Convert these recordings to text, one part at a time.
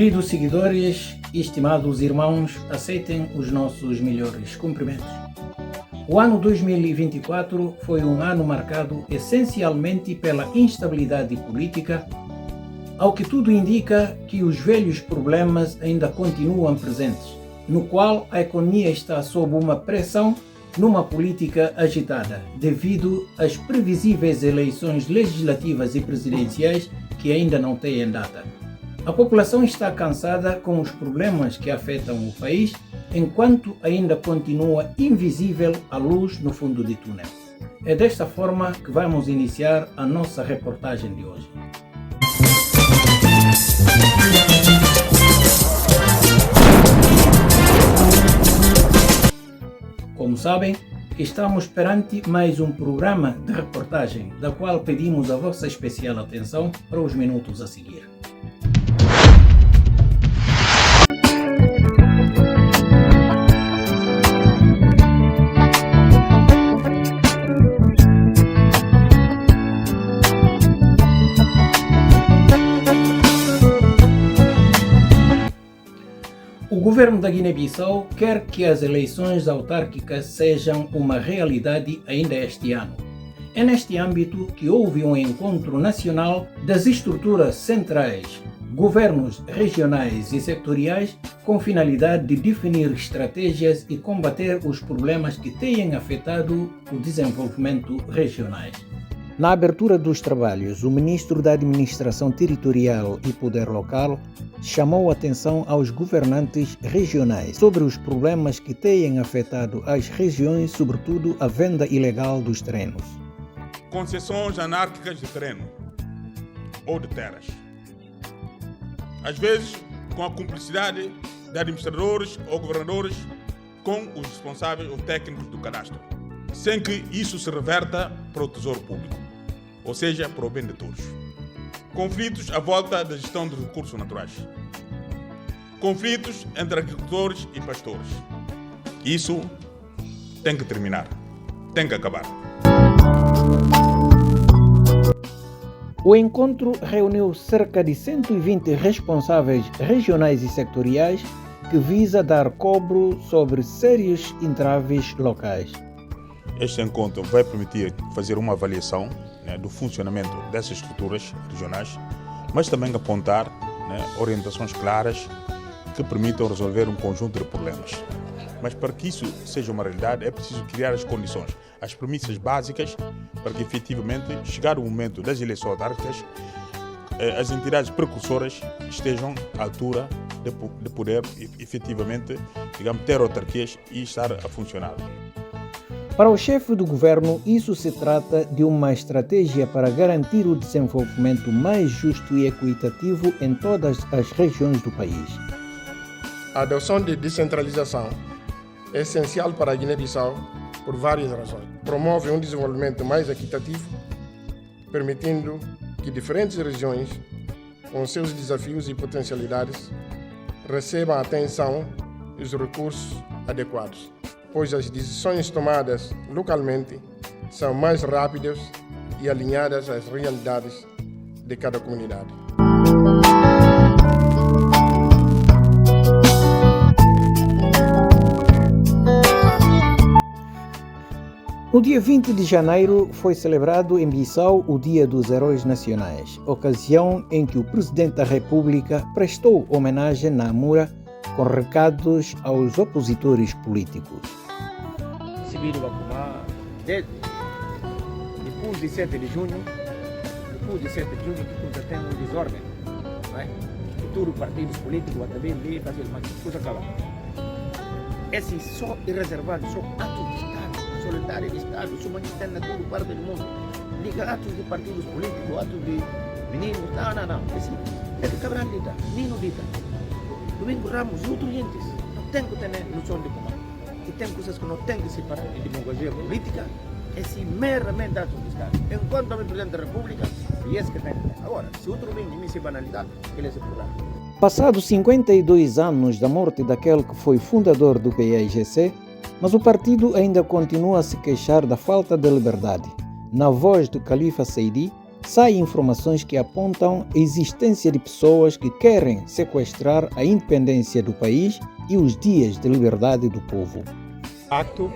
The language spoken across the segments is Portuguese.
Queridos seguidores e estimados irmãos, aceitem os nossos melhores cumprimentos. O ano 2024 foi um ano marcado essencialmente pela instabilidade política, ao que tudo indica que os velhos problemas ainda continuam presentes, no qual a economia está sob uma pressão numa política agitada, devido às previsíveis eleições legislativas e presidenciais que ainda não têm data. A população está cansada com os problemas que afetam o país, enquanto ainda continua invisível a luz no fundo do túnel. É desta forma que vamos iniciar a nossa reportagem de hoje. Como sabem, estamos perante mais um programa de reportagem, da qual pedimos a vossa especial atenção para os minutos a seguir. O governo da Guiné-Bissau quer que as eleições autárquicas sejam uma realidade ainda este ano. É neste âmbito que houve um encontro nacional das estruturas centrais, governos regionais e setoriais, com finalidade de definir estratégias e combater os problemas que têm afetado o desenvolvimento regionais. Na abertura dos trabalhos, o ministro da Administração Territorial e Poder Local chamou a atenção aos governantes regionais sobre os problemas que têm afetado as regiões, sobretudo a venda ilegal dos terrenos. Concessões anárquicas de terreno ou de terras. Às vezes, com a cumplicidade de administradores ou governadores com os responsáveis ou técnicos do cadastro, sem que isso se reverta para o tesouro público, ou seja, para o bem de todos. Conflitos à volta da gestão dos recursos naturais. Conflitos entre agricultores e pastores. Isso tem que terminar, tem que acabar. O encontro reuniu cerca de 120 responsáveis regionais e setoriais que visa dar cobro sobre sérios entraves locais. Este encontro vai permitir fazer uma avaliação do funcionamento dessas estruturas regionais, mas também apontar orientações claras que permitam resolver um conjunto de problemas. Mas para que isso seja uma realidade, é preciso criar as condições, as premissas básicas para que efetivamente, chegar o momento das eleições autárquicas, as entidades precursoras estejam à altura de poder efetivamente, ter autarquias e estar a funcionar. Para o chefe do governo, isso se trata de uma estratégia para garantir o desenvolvimento mais justo e equitativo em todas as regiões do país. A adoção de descentralização é essencial para a Guiné-Bissau por várias razões. Promove um desenvolvimento mais equitativo, permitindo que diferentes regiões, com seus desafios e potencialidades, recebam a atenção e os recursos adequados, pois as decisões tomadas localmente são mais rápidas e alinhadas às realidades de cada comunidade. No dia 20 de janeiro foi celebrado em Bissau o Dia dos Heróis Nacionais, ocasião em que o Presidente da República prestou homenagem na Amura com recados aos opositores políticos. Depois de 7 de junho, que já tem um desordem, não é? E todos os partidos políticos também vêm fazer uma coisa acaba. Esse só é reservado, só atos de Estado, solidário de Estado, só manifesta em toda parte do mundo. Liga atos de partidos políticos, atos de meninos, não. Esse Cabral dita, Nino dita, Domingo Ramos e outros gentes, não tem que ter noção de comando. E tem coisas que não tem que separar em demagogia política, esse meramente ato de Estado. Enquanto o Presidente da República, e esse que tem. Agora, se outro vem de mim se banalidade, ele é separar. Passados 52 anos da morte daquele que foi fundador do PAIGC, mas o partido ainda continua a se queixar da falta de liberdade. Na voz de Khalifa Seydi, saem informações que apontam a existência de pessoas que querem sequestrar a independência do país e os dias de liberdade do povo. De facto,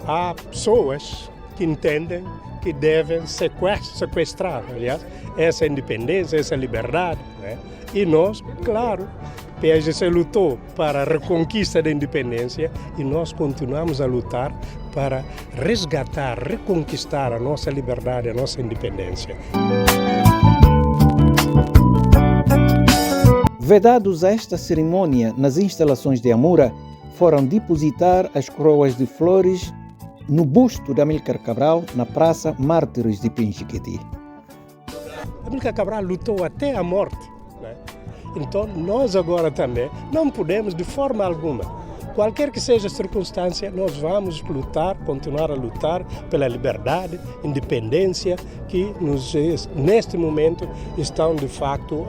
há pessoas que entendem que devem sequestrar, aliás, essa independência, essa liberdade, né? E nós, claro, PAGC lutou para a reconquista da independência e nós continuamos a lutar para resgatar, reconquistar a nossa liberdade, a nossa independência. Vedados a esta cerimônia nas instalações de Amura, foram depositar as coroas de flores no busto de Amílcar Cabral, na Praça Mártires de Pinchiquiti. Amílcar Cabral lutou até a morte, né? Então nós agora também não podemos de forma alguma, qualquer que seja a circunstância, nós vamos lutar, continuar a lutar pela liberdade, independência que neste momento estão de facto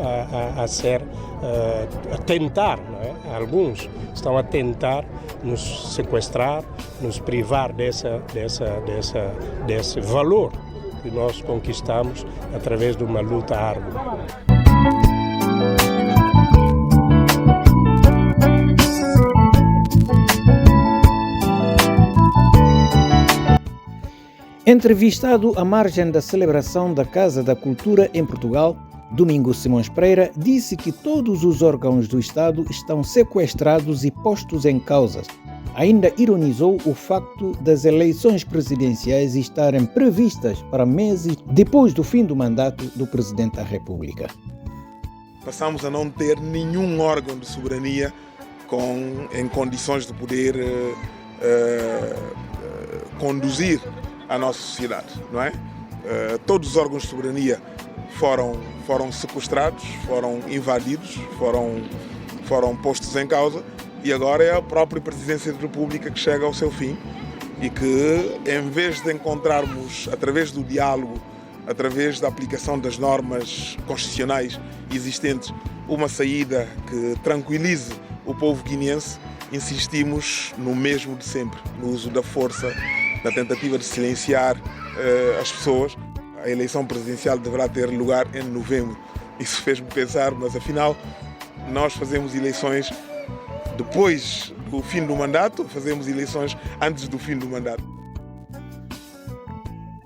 a tentar, não é? Alguns estão a tentar nos sequestrar, nos privar desse valor que nós conquistamos através de uma luta árdua. Entrevistado à margem da celebração da Casa da Cultura em Portugal, Domingos Simões Pereira disse que todos os órgãos do Estado estão sequestrados e postos em causa. Ainda ironizou o facto das eleições presidenciais estarem previstas para meses depois do fim do mandato do Presidente da República. Passamos a não ter nenhum órgão de soberania em condições de poder conduzir a nossa sociedade, não é? Todos os órgãos de soberania foram sequestrados, foram invadidos, foram postos em causa e agora é a própria Presidência da República que chega ao seu fim e que, em vez de encontrarmos, através do diálogo, através da aplicação das normas constitucionais existentes, uma saída que tranquilize o povo guineense, insistimos no mesmo de sempre, no uso da força, na tentativa de silenciar as pessoas. A eleição presidencial deverá ter lugar em novembro. Isso fez-me pensar, mas afinal, nós fazemos eleições depois do fim do mandato, fazemos eleições antes do fim do mandato.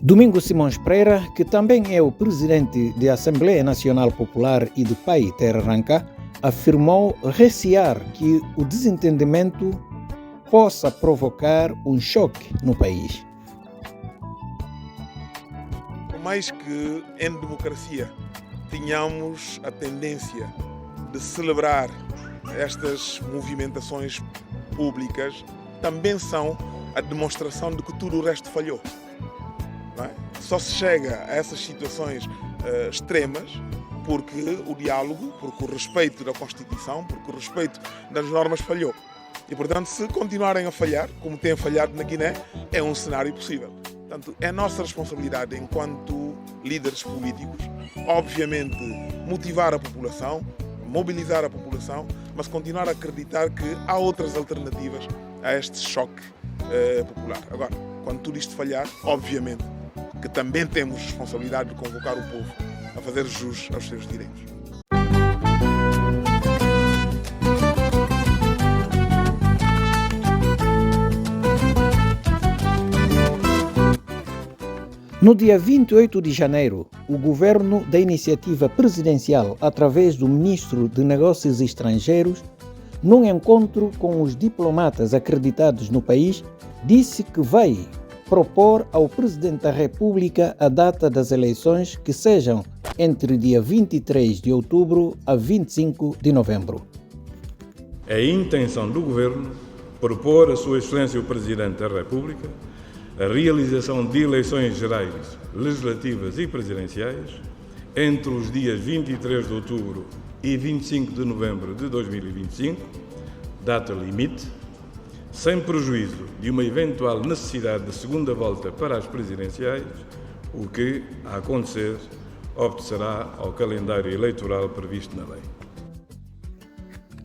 Domingos Simões Pereira, que também é o presidente da Assembleia Nacional Popular e do PAI Terra Arranca, afirmou recear que o desentendimento possa provocar um choque no país. Por mais que em democracia tenhamos a tendência de celebrar estas movimentações públicas, também são a demonstração de que tudo o resto falhou. Não é? Só se chega a essas situações extremas porque o diálogo, porque o respeito da Constituição, porque o respeito das normas falhou. E, portanto, se continuarem a falhar, como têm falhado na Guiné, é um cenário possível. Portanto, é nossa responsabilidade, enquanto líderes políticos, obviamente, motivar a população, mobilizar a população, mas continuar a acreditar que há outras alternativas a este choque popular. Agora, quando tudo isto falhar, obviamente, que também temos responsabilidade de convocar o povo a fazer jus aos seus direitos. No dia 28 de janeiro, o governo da iniciativa presidencial, através do ministro de Negócios Estrangeiros, num encontro com os diplomatas acreditados no país, disse que vai propor ao Presidente da República a data das eleições que sejam entre dia 23 de outubro a 25 de novembro. É a intenção do Governo propor a Sua Excelência o Presidente da República a realização de eleições gerais, legislativas e presidenciais entre os dias 23 de outubro e 25 de novembro de 2025, data limite, sem prejuízo de uma eventual necessidade de segunda volta para as presidenciais, o que, a acontecer, obedecerá ao calendário eleitoral previsto na lei.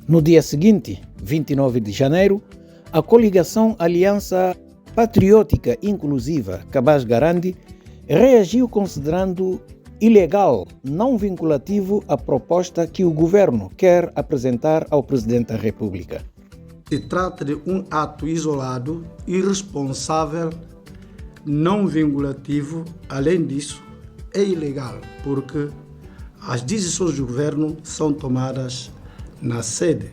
No dia seguinte, 29 de janeiro, a coligação Aliança Patriótica Inclusiva Cabaz Garandi reagiu considerando ilegal, não vinculativo à proposta que o governo quer apresentar ao Presidente da República. Se trata de um ato isolado, irresponsável, não vinculativo. Além disso, é ilegal, porque as decisões do governo são tomadas na sede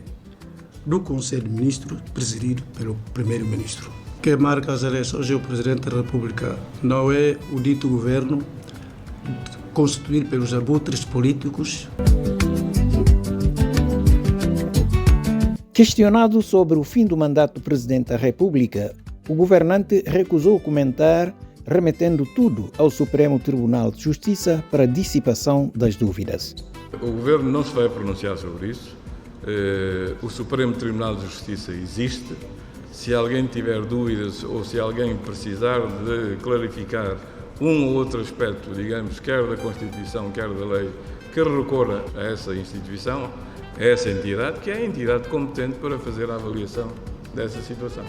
do Conselho de Ministros, presidido pelo Primeiro-Ministro. Quem marca as eleições é o Presidente da República, não é o dito governo constituído pelos abutres políticos. Questionado sobre o fim do mandato do Presidente da República, o governante recusou comentar, remetendo tudo ao Supremo Tribunal de Justiça para dissipação das dúvidas. O governo não se vai pronunciar sobre isso. O Supremo Tribunal de Justiça existe. Se alguém tiver dúvidas ou se alguém precisar de clarificar um ou outro aspecto, digamos, quer da Constituição, quer da lei, que recorra a essa instituição, a essa entidade, que é a entidade competente para fazer a avaliação dessa situação.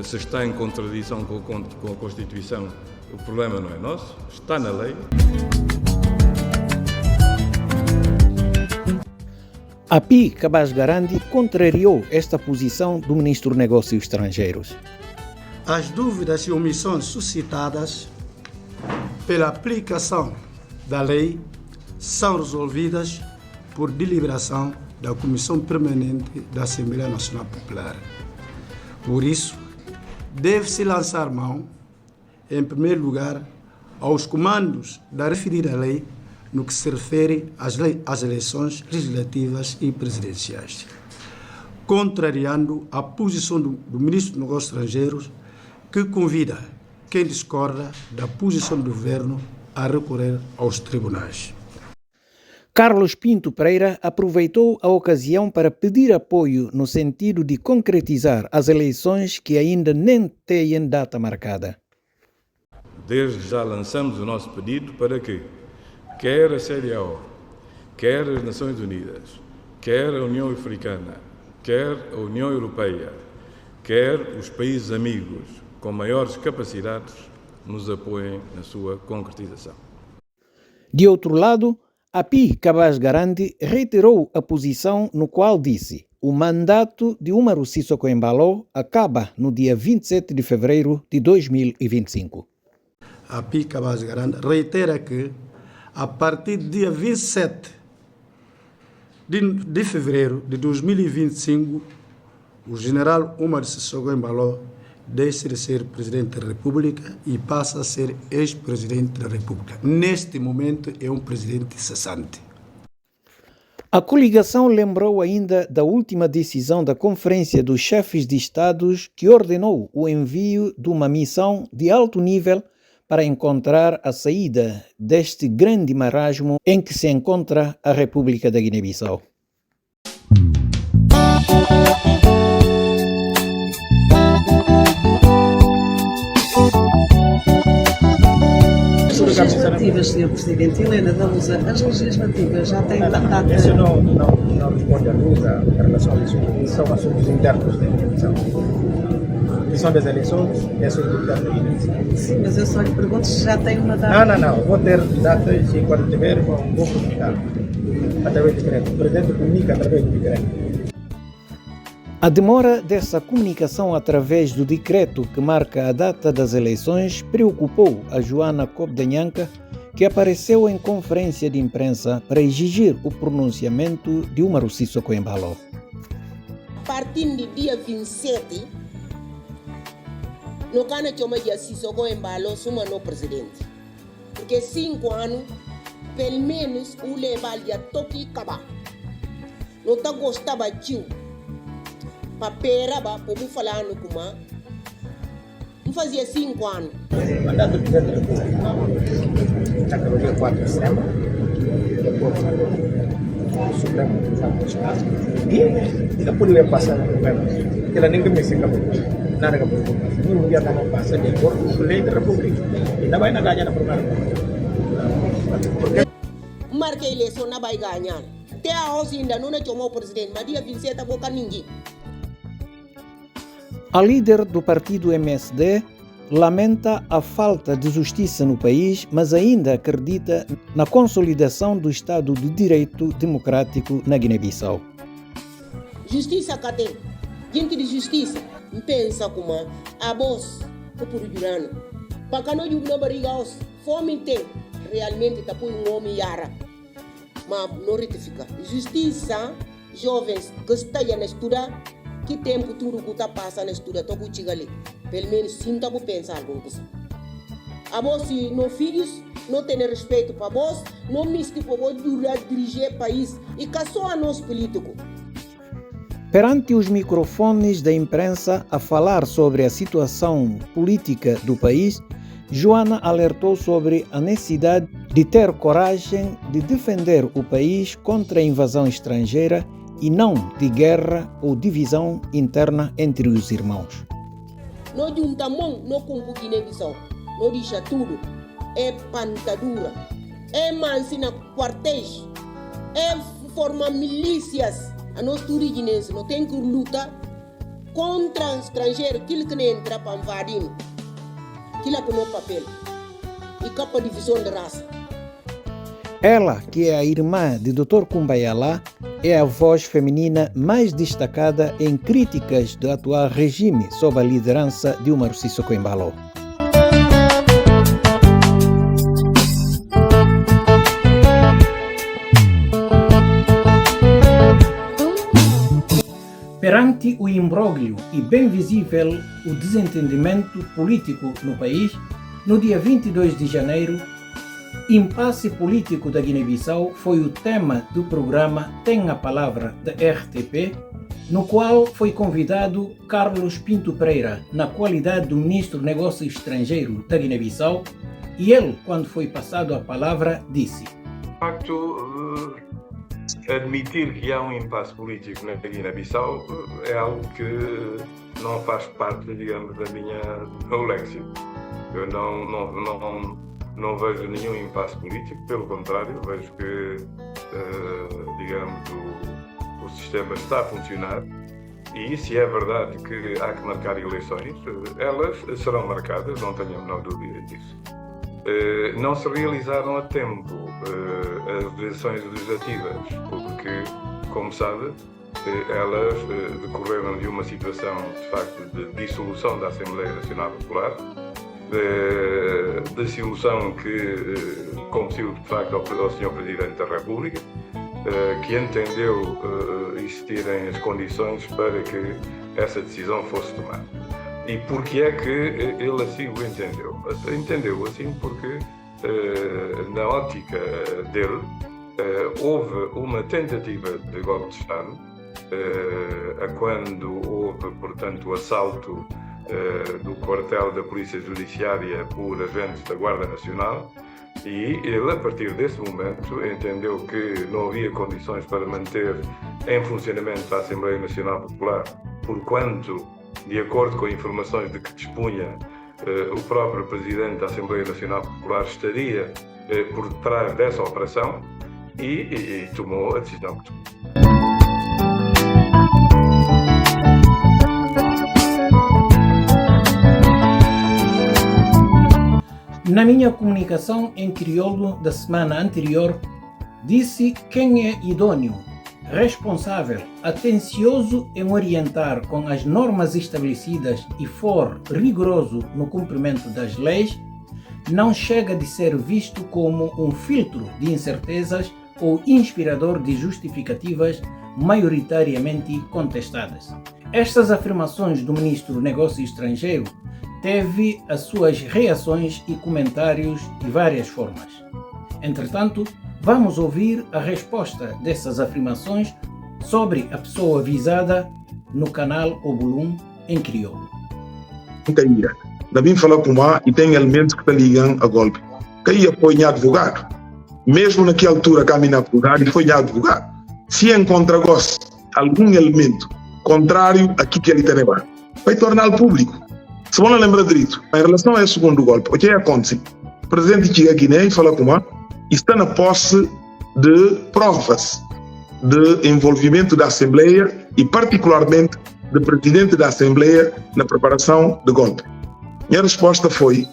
Se está em contradição com a Constituição, o problema não é nosso, está na lei. Api Cabas Garandi contrariou esta posição do Ministro dos Negócios Estrangeiros. As dúvidas e omissões suscitadas pela aplicação da lei são resolvidas por deliberação da Comissão Permanente da Assembleia Nacional Popular. Por isso, deve-se lançar mão, em primeiro lugar, aos comandos da referida lei no que se refere às eleições legislativas e presidenciais, contrariando a posição do Ministro dos Negócios Estrangeiros, que convida quem discorda da posição do governo a recorrer aos tribunais. Carlos Pinto Pereira aproveitou a ocasião para pedir apoio no sentido de concretizar as eleições que ainda nem têm data marcada. Desde já lançamos o nosso pedido para que, quer a CEDEAO, quer as Nações Unidas, quer a União Africana, quer a União Europeia, quer os países amigos com maiores capacidades, nos apoiem na sua concretização. De outro lado, Api Cabas Garandi reiterou a posição no qual disse: o mandato de Umaru Sissoko Embalo acaba no dia 27 de fevereiro de 2025. Api Cabas Garandi reitera que, a partir do dia 27 de fevereiro de 2025, o general Umaru Sissoko Embalo deixa de ser Presidente da República e passa a ser ex-Presidente da República. Neste momento é um presidente cessante. A coligação lembrou ainda da última decisão da Conferência dos Chefes de Estados, que ordenou o envio de uma missão de alto nível para encontrar a saída deste grande marasmo em que se encontra a República da Guiné-Bissau. As legislativas, Sr. Presidente, Helena da Lusa, as legislativas já têm data... Isso não responde à Lusa em relação a isso. São assuntos internos da eleição. A questão das eleições é assunto interno da eleição. Sim, mas eu só lhe pergunto se já tem uma data. Não. Vou ter datas e quando tiver vou comunicar através do decreto. O Presidente comunica através do decreto. A demora dessa comunicação através do decreto que marca a data das eleições preocupou a Joana Cobdanhanca, que apareceu em conferência de imprensa para exigir o pronunciamento de Umaru Sissoko Embalo. A partir do dia 27, no cana chama de Sissoko Embalo suma no presidente. Porque 5 anos, pelo menos, o levar a toque acabar. Não está gostava de papera para poder falar no Kuma. Não fazia 5 anos. O mandato do Presidente da República acabou dia 4 de setembro. Depois o Supremo Tribunal de Justiça. E depois ele passa no governo. Porque lá ninguém me se acabou. Nada acabou. Nenhum dia não passa de acordo com a lei da República. E não vai ganhar na primeira. Marca a eleição não vai ganhar. Até a Rosa ainda não chamou o presidente, mas dia 27 não ninguém. A líder do partido MSD lamenta a falta de justiça no país, mas ainda acredita na consolidação do Estado de Direito democrático na Guiné-Bissau. Justiça cadê? Gente de justiça, pensa como a voz do Purujurano. Para que não na barriga, fome tem, realmente está por um homem yara. Mas não retifica. Justiça, jovens que estão a estudar, que tempo tudo que está passando a estudar, estou com ali. Pelo menos sinta por pensar alguma coisa. A voz, não filhos, não tem respeito para vós, não mistura para vós dirigir o país e caçou a nós políticos. Perante os microfones da imprensa a falar sobre a situação política do país, Joana alertou sobre a necessidade de ter coragem de defender o país contra a invasão estrangeira e não de guerra ou divisão interna entre os irmãos. Não juntamos, não com Guiné-Bissau, não deixa tudo. É pantadura, é mansina quartéis, é formar milícias. A nós tudo guinenses não tem que lutar contra o estrangeiro, aquilo que não entra para invadir, aquilo que não é papel, e capa divisão de raça. Ela, que é a irmã de Dr. Kumbayala, é a voz feminina mais destacada em críticas do atual regime sob a liderança de Umaru Sissoko Embalo. Perante o imbróglio e bem visível o desentendimento político no país, no dia 22 de janeiro, impasse político da Guiné-Bissau foi o tema do programa Tem a Palavra da RTP, no qual foi convidado Carlos Pinto Pereira, na qualidade do Ministro do Negócio Estrangeiro da Guiné-Bissau, e ele, quando foi passado a palavra, disse: De facto, admitir que há um impasse político na Guiné-Bissau é algo que não faz parte, digamos, do meu léxico. Eu não vejo nenhum impasse político, pelo contrário, vejo que, digamos, o sistema está a funcionar e se é verdade que há que marcar eleições, elas serão marcadas, não tenho a menor dúvida disso. Não se realizaram a tempo as eleições legislativas, porque, como sabe, elas decorreram de uma situação, de facto, de dissolução da Assembleia Nacional Popular, de dissolução que compeliu, de facto, ao Sr. Presidente da República, que entendeu existirem as condições para que essa decisão fosse tomada. E porquê é que ele assim o entendeu? Entendeu assim porque, na ótica dele, houve uma tentativa de golpe de Estado, quando houve, portanto, o assalto do quartel da Polícia Judiciária por agentes da Guarda Nacional, e ele, a partir desse momento, entendeu que não havia condições para manter em funcionamento a Assembleia Nacional Popular, porquanto, de acordo com informações de que dispunha, o próprio Presidente da Assembleia Nacional Popular estaria por trás dessa operação e tomou a decisão que tomou. Na minha comunicação em crioulo da semana anterior, disse quem é idôneo, responsável, atencioso em orientar com as normas estabelecidas e for rigoroso no cumprimento das leis, não chega de ser visto como um filtro de incertezas ou inspirador de justificativas maioritariamente contestadas. Estas afirmações do Ministro do Negócio Estrangeiro teve as suas reações e comentários de várias formas. Entretanto, vamos ouvir a resposta dessas afirmações sobre a pessoa visada no canal Obulum em crioulo. Devem falar com a e tem elementos que ligam a golpe. Que apoia advogado. Mesmo naquela altura caminha advogado e foi advogado. Se encontra algum elemento contrário àquilo que ele tem, vai torná-lo público. Se você lembra direito, em relação ao segundo golpe, o que acontece? O presidente chega a Guiné e fala com a está na posse de provas de envolvimento da Assembleia e particularmente do presidente da Assembleia na preparação do golpe. Minha resposta foi,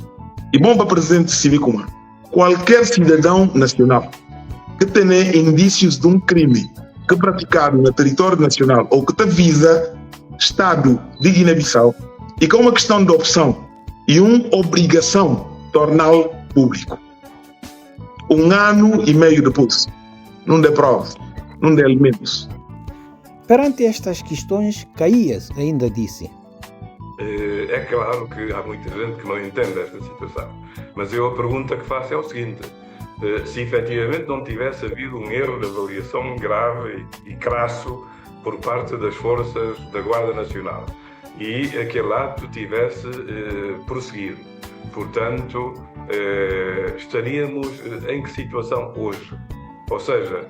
e bom para o presidente cívico, qualquer cidadão nacional que tenha indícios de um crime que praticado no território nacional ou que te visa Estado de Guiné-Bissau e com uma questão de opção e uma obrigação torná-lo público. 1 ano e meio depois, não dê provas, não dê elementos. Perante estas questões, Caías ainda disse: é claro que há muita gente que não entende esta situação, mas eu a pergunta que faço é o seguinte: se efetivamente não tivesse havido um erro de avaliação grave e crasso por parte das forças da Guarda Nacional e aquele ato tivesse prosseguido, portanto, estaríamos em que situação hoje? Ou seja,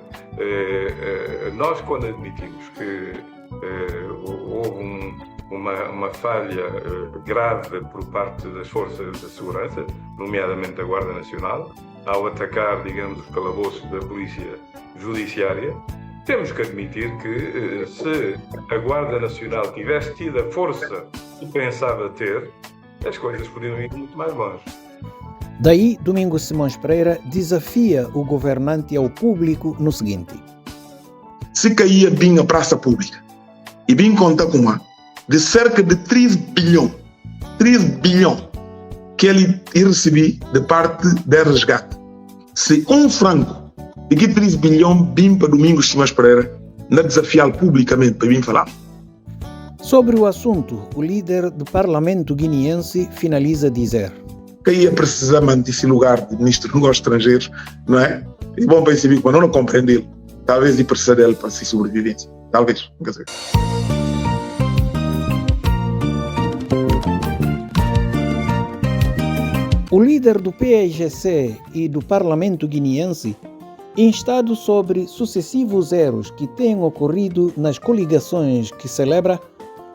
nós quando admitimos que houve uma falha grave por parte das forças de segurança, nomeadamente da Guarda Nacional, ao atacar, digamos, os calabouços da Polícia Judiciária, temos que admitir que se a Guarda Nacional tivesse tido a força que pensava ter, as coisas poderiam ir muito mais longe. Daí, Domingos Simões Pereira desafia o governante ao público no seguinte: se caía bem a praça pública e bem conta com de cerca de 3 bilhões que ele recebi de parte da resgate. Se um franco de que 3 bilhões bem para Domingos Simões Pereira, não desafiá-lo publicamente para vir falar. Sobre o assunto, o líder do parlamento guineense finaliza a dizer: que ia precisamente esse lugar de ministro dos Negócios Estrangeiros, não é? E bom para esse quando não compreender, talvez ele precisa dele para se sobrevivência. Talvez, quer dizer. O líder do PAIGC e do parlamento guineense, instado sobre sucessivos erros que têm ocorrido nas coligações que celebra,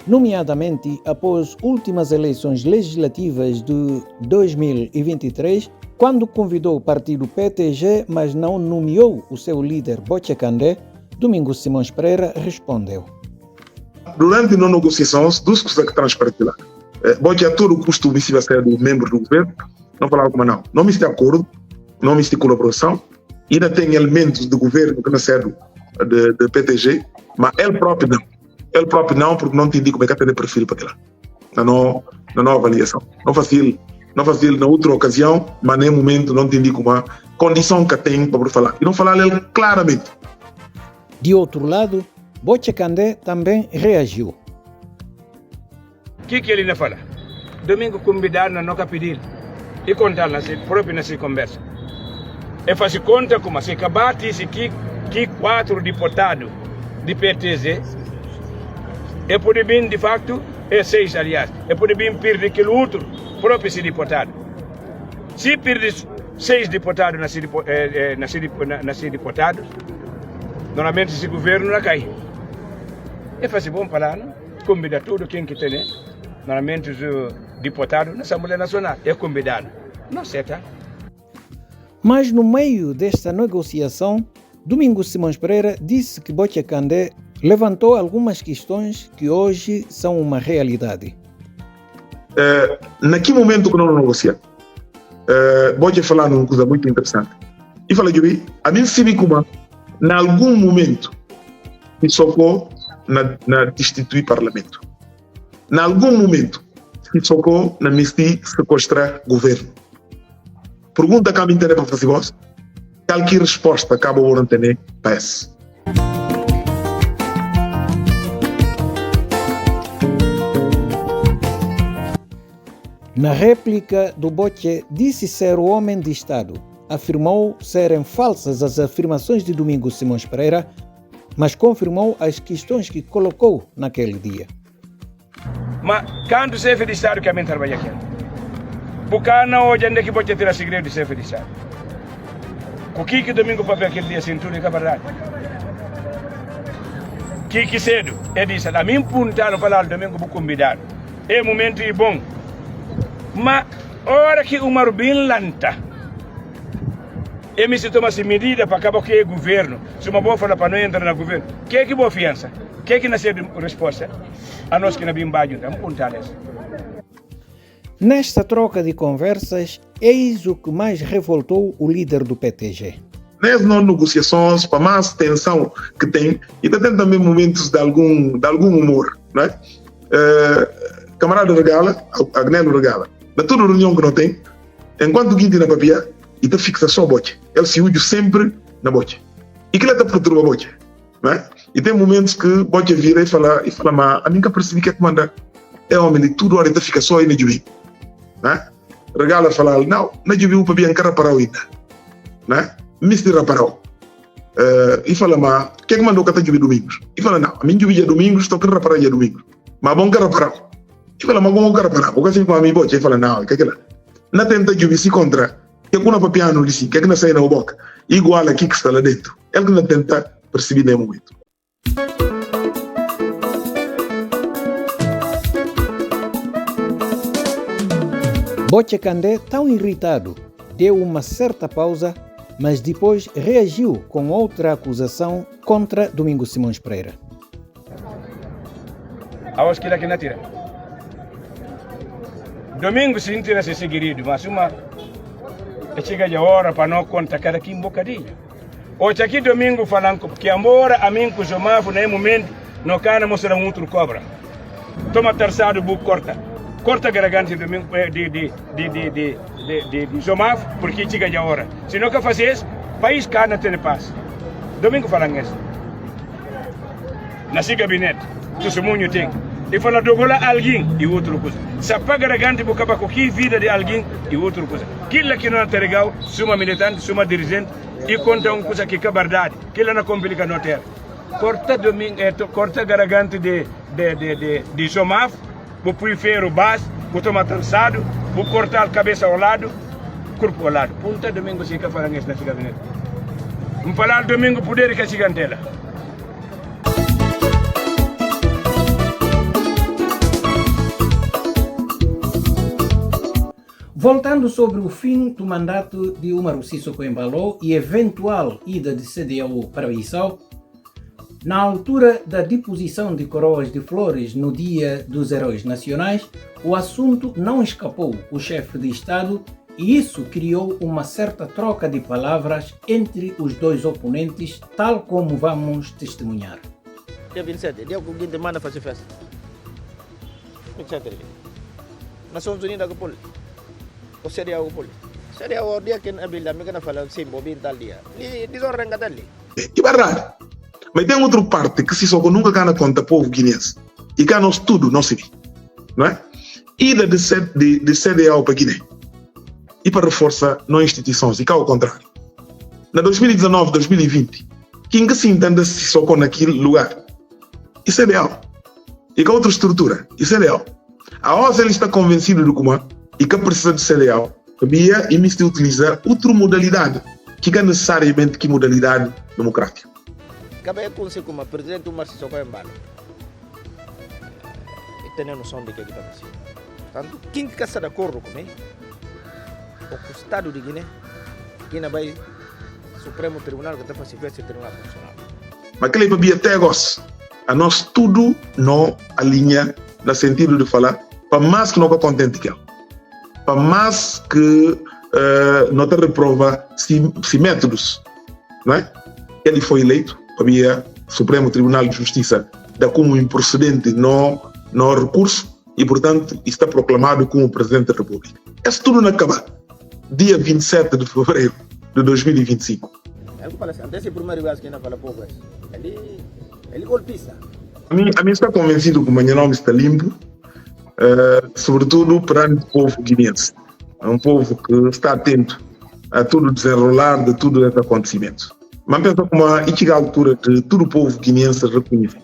nomeadamente após últimas eleições legislativas de 2023, quando convidou o partido PTG, mas não nomeou o seu líder Botcha Kandé, Domingos Simões Pereira respondeu: durante as negociações, dos que transparentes lá, Botcha todo o custo se vai ser do membro do governo, não falava como não me está de acordo, não me está de colaboração, ainda tem elementos do governo que não são de PTG, mas ele próprio não, porque não entendi como é que tem perfil para aquilo. Na nova avaliação. Não fácil na outra ocasião, mas nem momento não entendi como a condição que tem para falar. E não falar ele claramente. De outro lado, Botcha Kandé também reagiu. O que ele não fala? Domingo convidado não nunca pedir. E contar próprio nessa conversa. E faz conta como se acabar esse que 4 deputados de PTZ, e pode vir de facto, 6 aliás, e pode vir perder aquele outro próprio esse deputado. Se perder 6 deputados nascer deputados, normalmente esse governo não cai. E faz bom falar, não? Convida tudo quem que tem, né? Normalmente os deputados na Assembleia Nacional é convidado. Não sei, tá? Mas no meio desta negociação, Domingos Simões Pereira disse que Botcha Kandé levantou algumas questões que hoje são uma realidade. Naquele momento que nós negociamos, Botcha falar uma coisa muito interessante. E falei que a mim se como em algum momento me socou na destituir parlamento. Em algum momento me socou na me sequestrar governo. Pergunta que a mim tem para fazer voz, qualquer resposta acaba por não ter peça. Na réplica do Botcha, disse ser o homem de Estado. Afirmou serem falsas as afirmações de Domingos Simões Pereira, mas confirmou as questões que colocou naquele dia. Mas quando o chefe de Estado que a mim trabalha aqui? Porque não hoje ainda que Botcha ter segredo de chefe de Estado. O que Domingo papel aquele dia cintura é verdade. Que cedo é disso. A mim puntaram para o Domingo vou convidar. É momento bom. Mas hora que o Marubim lanta, e me se toma essa medida para acabar que é governo. Se uma boa fala para não entrar no governo, que boa fiança? Que nasceu resposta? A nós que não vimos baixo, vamos puntar nessa. Nesta troca de conversas, eis o que mais revoltou o líder do PTG. Nas negociações, para mais tensão que tem, e tem também momentos de algum humor, não é? Camarada Regala, Agnello Regala, na toda reunião que não tem, enquanto o Guinti na papia, ele fixa só a bote. Ele se usa sempre na bote. E que ele está por a bote, não é? E tem momentos que o bote vira e fala, mas a mim que percebi que é que manda, é homem, ele tudo hora ele fica só aí na Jubi. Regala fala, não, na Jubi o papia encara para o ainda, não é? Mistura para o. E fala, mas quem é que mandou que está Jubi domingos? E fala, não, a mim Jubi é domingos, estou a reparar dia domingos. Mas bom cara para o. E fala, mas como cara para o? O que assim com a minha bote? E fala, não, que é que lá? Na tenta Jubi se contra, que é com uma papia no lici, que é que não sai na boca. Igual aqui que está lá dentro. Ele que não tenta perceber nem momento. Boche Candé, tão irritado, deu uma certa pausa, mas depois reagiu com outra acusação contra Domingos Simões Pereira. Aos que aqui na tira. Domingos se tira se seguirido, mas uma chega a hora para não contar cada aqui um bocadinho. Hoje aqui domingo falando que embora a mim com o Jomafo nem momento não cana mostrar um outro cobra. Toma terçado buco corta a garganta domingo de Jomafo porque chega a hora. Se não que fazer isso, país cana tem paz. Domingo falando isso. Nesse gabinete, testemunho tem. E fala dogola alguém e outra coisa. Se apaga a garganta porque para qualquer vida de alguém e outra coisa. Aquilo que não é legal, suma militante, suma dirigente e conta uma coisa que é verdade. Aquilo não complica não ter. Corta a garganta de Jomafo, vou pôr ferro baixo, vou tomar trançado, vou cortar a cabeça ao lado, corpo ao lado. Punta domingo se que falam isso nesse gabinete. Vamos falar domingo poder que é gigantela. Voltando sobre o fim do mandato de Umaru Sissoko Embalo e eventual ida de CDAO para Bissau, na altura da deposição de coroas de flores no Dia dos Heróis Nacionais, o assunto não escapou o chefe de Estado e isso criou uma certa troca de palavras entre os dois oponentes, tal como vamos testemunhar. Dia 27, dia que o Guinti manda fazer festa. 27 Nações Unidas com o Poli. O CDAO com o Poli. CDAO o dia que a Bilda me fala sim, bobin tal dia. Desordem ali. E barrar. Mas tem outra parte que Sissoko nunca cana conta povo guinense. E cá nós tudo não se vê. Não é? Ida de CDAO para Guiné. E para reforçar nas instituições. E cá ao contrário. Na 2019, 2020, quem que se entende Sissoko naquele lugar? E CDAO. E cá outra estrutura. E CDAO. A OSA ele está convencido do Kuma e que precisa de CDAO. Havia e me utilizar outra modalidade. Que é necessariamente que modalidade democrática. Acabei com como presidente do Marcio Sissoko Embalo. E tenho noção de que está acontecendo. Portanto, quem que está de acordo comigo? O Estado de Guiné, Guiné vai Supremo Tribunal que está para se ver se Tribunal Constitucional. Mas aquele babia até gosta. A nós tudo não alinha no sentido de falar para mais que não está contente que ele. Para mais que não te reprova se métodos, não é? Ele foi eleito. Havia Supremo Tribunal de Justiça dá como improcedente no recurso e, portanto, está proclamado como Presidente da República. Isso tudo não acaba. Dia 27 de fevereiro de 2025. Esse primeiro vez que não fala pouco, ele golpista. A mim está convencido que o meu nome está limpo, sobretudo perante o povo guinense. É um povo que está atento a tudo desenrolar de tudo esse acontecimento. Mas penso como a altura de todo o povo guineense reconhece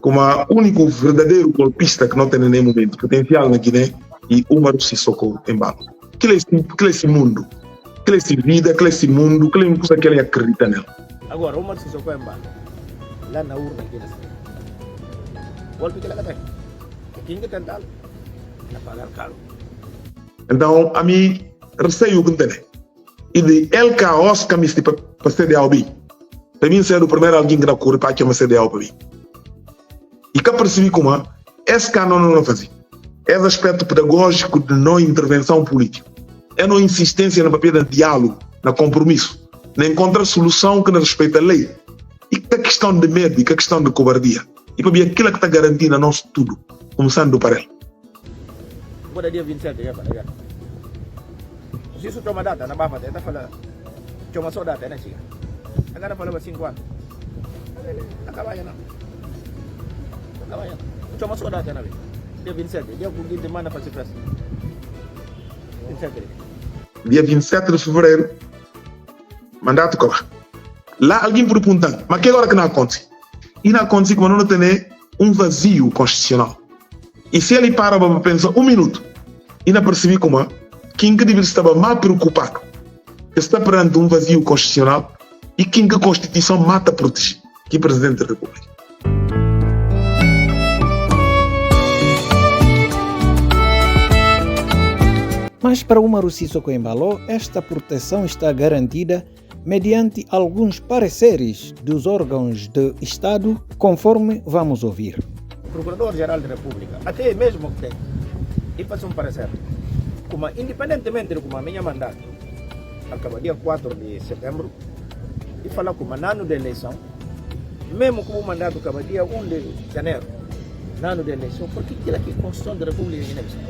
como o único verdadeiro golpista que não tem nenhum momento potencial na Guiné e Umaru Sissoko Embalo. Que é esse mundo, que é essa vida, que é esse mundo, que é uma coisa que ele acredita nela. Agora, Umaru Sissoko Embalo, lá na urna aqui nessa golpe que ela tem. Quem que tentar é pagar caro. Então, a mim, receio que tem. E de ele que Oscar me para CDAO bem. Para mim, ser o primeiro alguém que não corre para que eu CDAO para mim. E que percebi como esse canal não fazia. Esse aspecto pedagógico de não intervenção política. É não insistência no papel de diálogo, no compromisso, na encontrar solução que não respeita a lei. E que a questão de medo e que a questão de cobardia. E para mim aquilo que está garantindo a nosso tudo, começando por ele. Agora dia 27 já para se isso toma data na Bafa, está falando toma só data, né, chega. Agora falava 5 anos. Acaba já não. Acaba já. Toma só data, né? Dia 27, dia que demanda para se fazer. 27. Dia 27 de fevereiro, mandato corre. Lá alguém pergunta, mas que agora que não acontece? E não acontece como não tem vazio constitucional. E se ele para pensar 1 minuto, e não percebi como quem que deveria estar mais preocupado, que está perante vazio constitucional e quem que a Constituição mata proteger, que é o Presidente da República. Mas para Umaru Sissoko Embalo, esta proteção está garantida mediante alguns pareceres dos órgãos de Estado, conforme vamos ouvir. O Procurador-Geral da República, até mesmo que tem, e faz parecer, como independentemente de como a minha mandato acaba dia 4 de setembro, e fala como no ano da eleição, mesmo como o mandato acaba dia 1 de janeiro, no ano da eleição, porque aquilo aqui é a Constituição da República de Guiné-Bissau.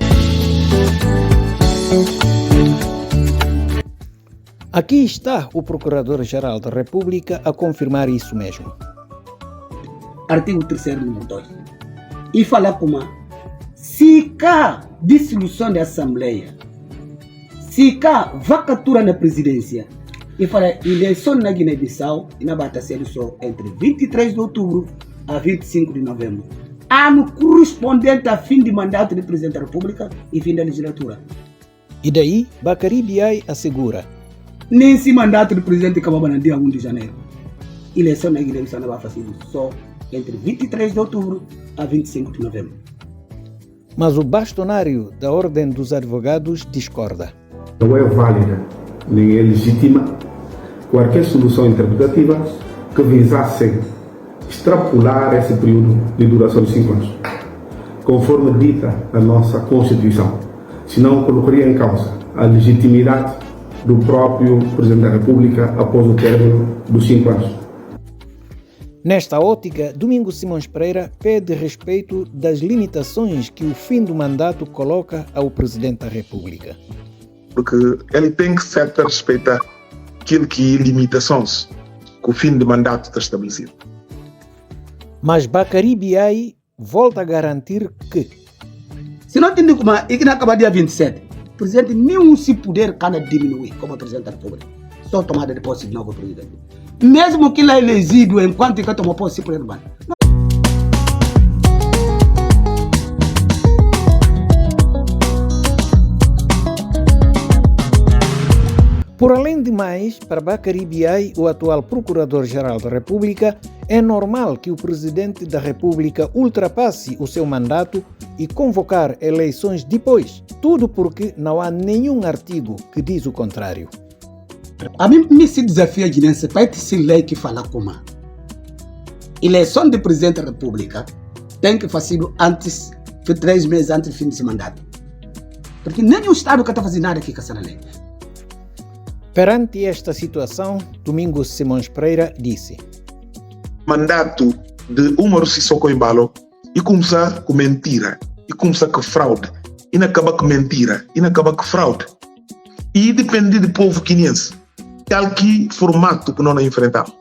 Aqui está o Procurador-Geral da República a confirmar isso mesmo. Artigo 3º, número 2. E fala como se há dissolução da Assembleia, se há vacatura na presidência, e fala eleição na Guiné-Bissau, e na bata ser só entre 23 de outubro a 25 de novembro. Ano correspondente a fim de mandato do Presidente da República e fim da legislatura. E daí, Bakary Biaye assegura: nesse mandato do presidente acabava no dia 1 de janeiro. Eleição na Guiné-Bissau não vai fazer só entre 23 de outubro a 25 de novembro. Mas o bastonário da Ordem dos Advogados discorda. Não é válida nem é legítima qualquer solução interpretativa que visasse extrapolar esse período de duração de 5 anos, conforme dita a nossa Constituição, senão colocaria em causa a legitimidade do próprio Presidente da República após o término dos 5 anos. Nesta ótica, Domingos Simões Pereira pede respeito das limitações que o fim do mandato coloca ao Presidente da República. Porque ele tem que sempre respeitar aquilo que é limitações que o fim do mandato está estabelecido. Mas Bakary Biaye volta a garantir que se não tem como e que não acaba dia 27, o Presidente nenhum se puder cada diminuir como Presidente da República. Só tomada de posse de novo Presidente. Mesmo que ele é elegido enquanto que toma posse por ele. Por além de mais, para Bakary Biaye, o atual Procurador-Geral da República, é normal que o Presidente da República ultrapasse o seu mandato e convocar eleições depois. Tudo porque não há nenhum artigo que diz o contrário. A mim me se desafia a Guiné para essa lei que fala como eleição de Presidente da República tem que fazer antes, 3 meses antes do fim desse mandato. Porque nenhum Estado que está fazendo nada aqui com essa lei. Perante esta situação, Domingos Simões Pereira disse: mandato de Umaru Sissoko Embalo e começar com mentira, e começar com fraude, e não acaba com mentira, e não acaba com fraude. E depende do povo guineense, tal que formato que nós enfrentamos.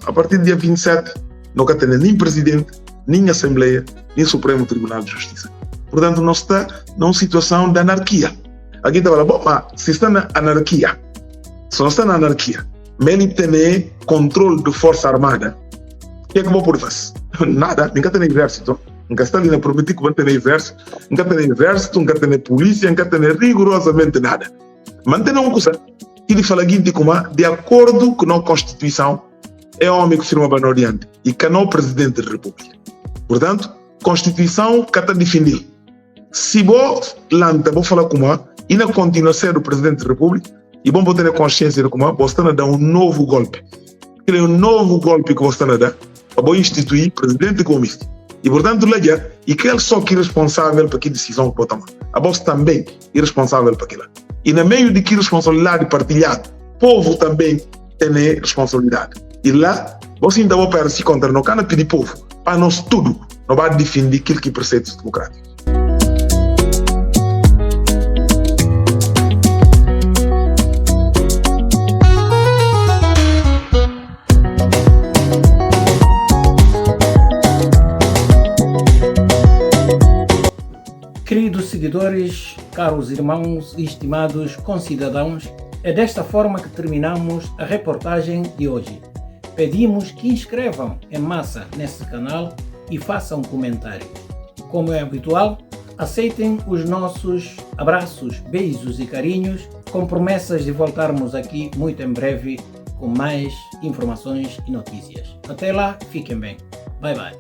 A partir do dia 27, não tem nem presidente, nem Assembleia, nem Supremo Tribunal de Justiça. Portanto, nós estamos numa situação de anarquia. Aqui está falando, bom, mas se está na anarquia, se não está na anarquia, mas ele tem controle de força armada, o que é que vou por fazer? Nada, ninguém tem exército. Nunca está ali na prometer que vai ter exército, nunca tem exército, nunca tem polícia, nunca tem rigorosamente nada. Mantém uma coisa, ele fala seguinte como de acordo com a Constituição, é o homem que firma para oriente e que não é o Presidente da República. Portanto, Constituição que está definida. Se vou falar como e não continua a ser o Presidente da República, e vamos ter a consciência de como você está a dar um novo golpe. Ele é um novo golpe que você está a dar, para instituir presidente da comissão. E, portanto, leia, e que ele só que é responsável para que decisão que pode tomar. A voz também é responsável para aquilo. E no meio de que responsabilidade partilhada, o povo também tem responsabilidade. E lá, você ainda vai para se contra no cana pedir povo, para nós tudo, não vai defender aquilo que é preceitos democráticos. Queridos seguidores, caros irmãos e estimados concidadãos, é desta forma que terminamos a reportagem de hoje. Pedimos que inscrevam em massa nesse canal e façam comentários. Como é habitual, aceitem os nossos abraços, beijos e carinhos, com promessas de voltarmos aqui muito em breve com mais informações e notícias. Até lá, fiquem bem. Bye bye.